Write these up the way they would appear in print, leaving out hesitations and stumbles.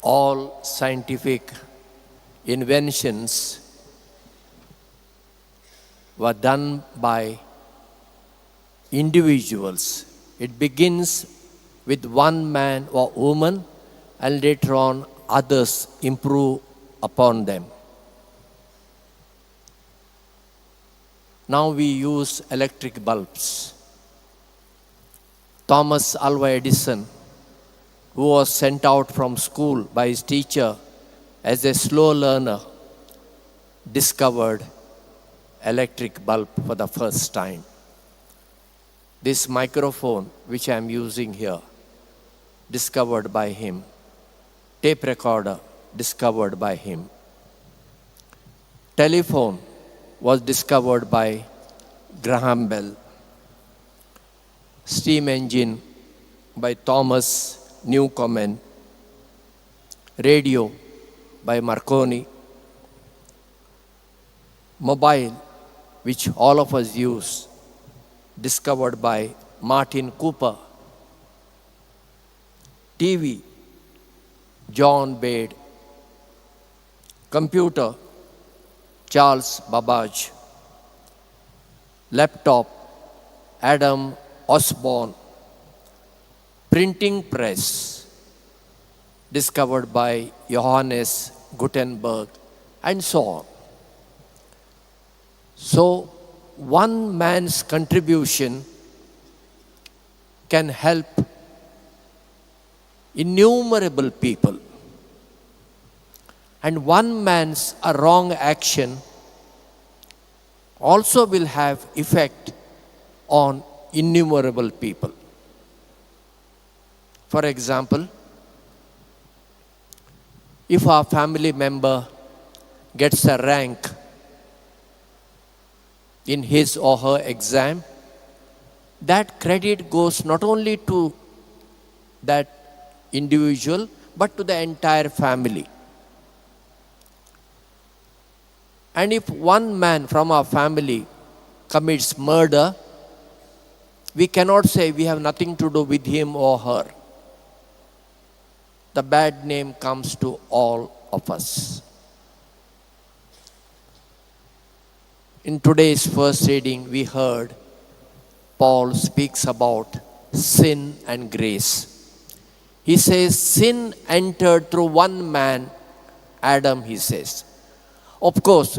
all scientific inventions were done by individuals. It begins with one man or woman, and later on others improve upon them. Now we use electric bulbs. Thomas Alva Edison, who was sent out from school by his teacher as a slow learner, discovered electric bulb for the first time. This microphone, which I am using here, discovered by him. Tape recorder, discovered by him. Telephone was discovered by Graham Bell. Steam engine by Thomas Newcomen. Radio by Marconi. Mobile, which all of us use, discovered by Martin Cooper. TV, John Bade. Computer, Charles Babbage. Laptop, Adam Osborne. Printing press, discovered by Johannes Gutenberg, and so on. So, one man's contribution can help innumerable people. And one man's wrong action also will have effect on innumerable people. For example, if our family member gets a rank in his or her exam, that credit goes not only to that individual, but to the entire family. And if one man from our family commits murder, we cannot say we have nothing to do with him or her. The bad name comes to all of us. In today's first reading, we heard Paul speaks about sin and grace. He says, sin entered through one man, Adam, he says. Of course,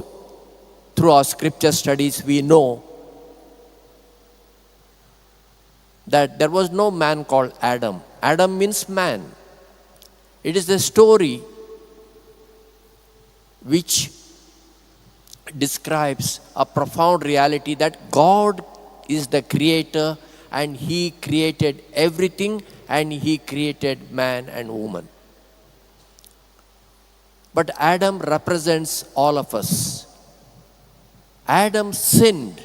through our scripture studies, we know that there was no man called Adam. Adam means man. It is a story which describes a profound reality that God is the creator and He created everything and He created man and woman. But Adam represents all of us. Adam sinned.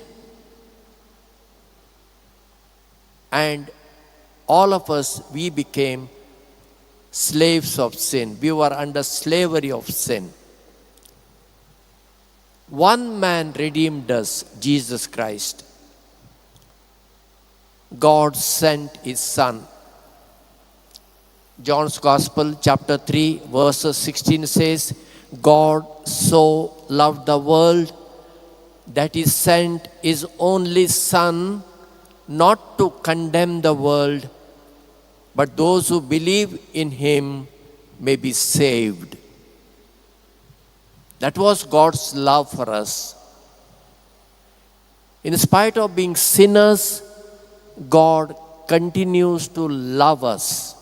And all of us, we became slaves of sin. We were under slavery of sin. One man redeemed us, Jesus Christ. God sent His Son. John's Gospel, chapter 3, verses 16 says, God so loved the world that He sent His only Son, not to condemn the world, but those who believe in Him may be saved. That was God's love for us. In spite of being sinners, God continues to love us.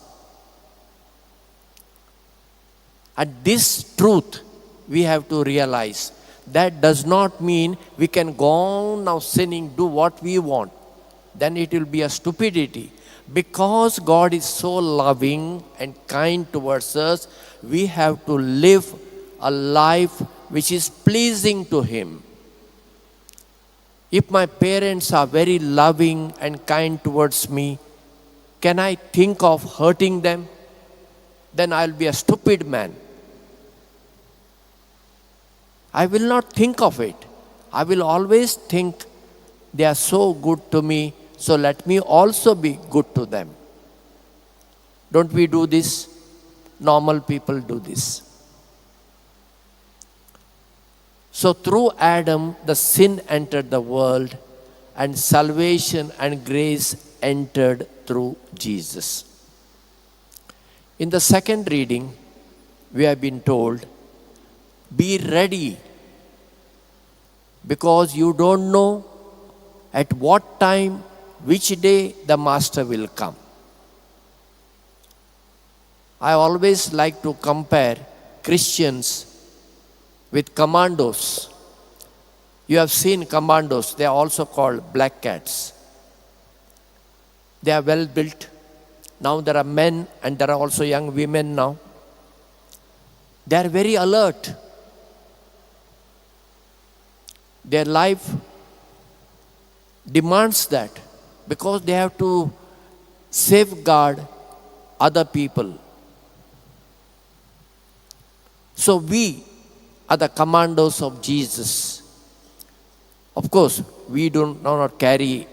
And this truth we have to realize. That does not mean we can go on now sinning, do what we want. Then it will be a stupidity. Because God is so loving and kind towards us, we have to live a life which is pleasing to Him. If my parents are very loving and kind towards me, can I think of hurting them? Then I'll be a stupid man. I will not think of it. I will always think they are so good to me, so let me also be good to them. Don't we do this? Normal people do this. So through Adam, the sin entered the world, and salvation and grace entered through Jesus. In the second reading, we have been told, be ready, because you don't know at what time, which day the Master will come. I always like to compare Christians with commandos. You have seen commandos, they are also called black cats. They are well built. Now there are men and there are also young women now. They are very alert. Their life demands that, because they have to safeguard other people. So we are the commandos of Jesus. Of course, we do not carry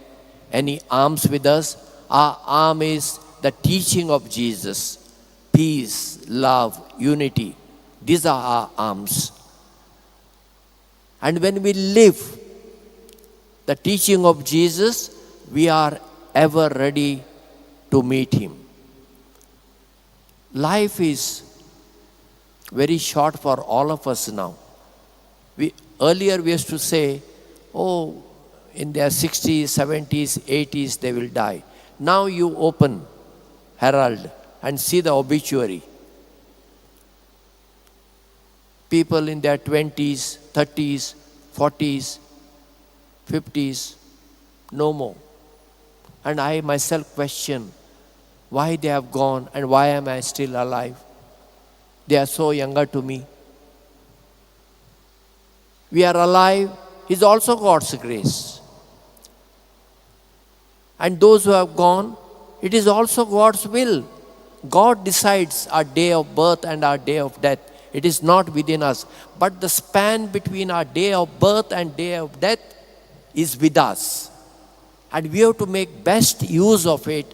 any arms with us. Our arm is the teaching of Jesus. Peace, love, unity. These are our arms. And when we live the teaching of Jesus, we are ever ready to meet Him. Life is very short for all of us now. Earlier we used to say, oh, in their 60s, 70s, 80s they will die. Now you open Herald and see the obituary. People in their 20s, 30s, 40s, 50s, no more. And I myself question why they have gone and why am I still alive? They are so younger to me. We are alive is also God's grace. And those who have gone, it is also God's will. God decides our day of birth and our day of death. It is not within us. But the span between our day of birth and day of death is with us. And we have to make best use of it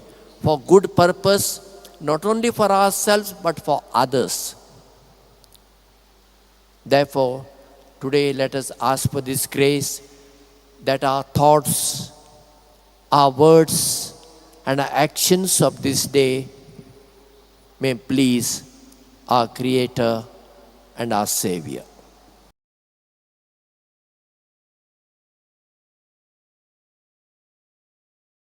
for good purpose, not only for ourselves, but for others. Therefore, today let us ask for this grace that our thoughts, our words, and our actions of this day may please our Creator and our Savior.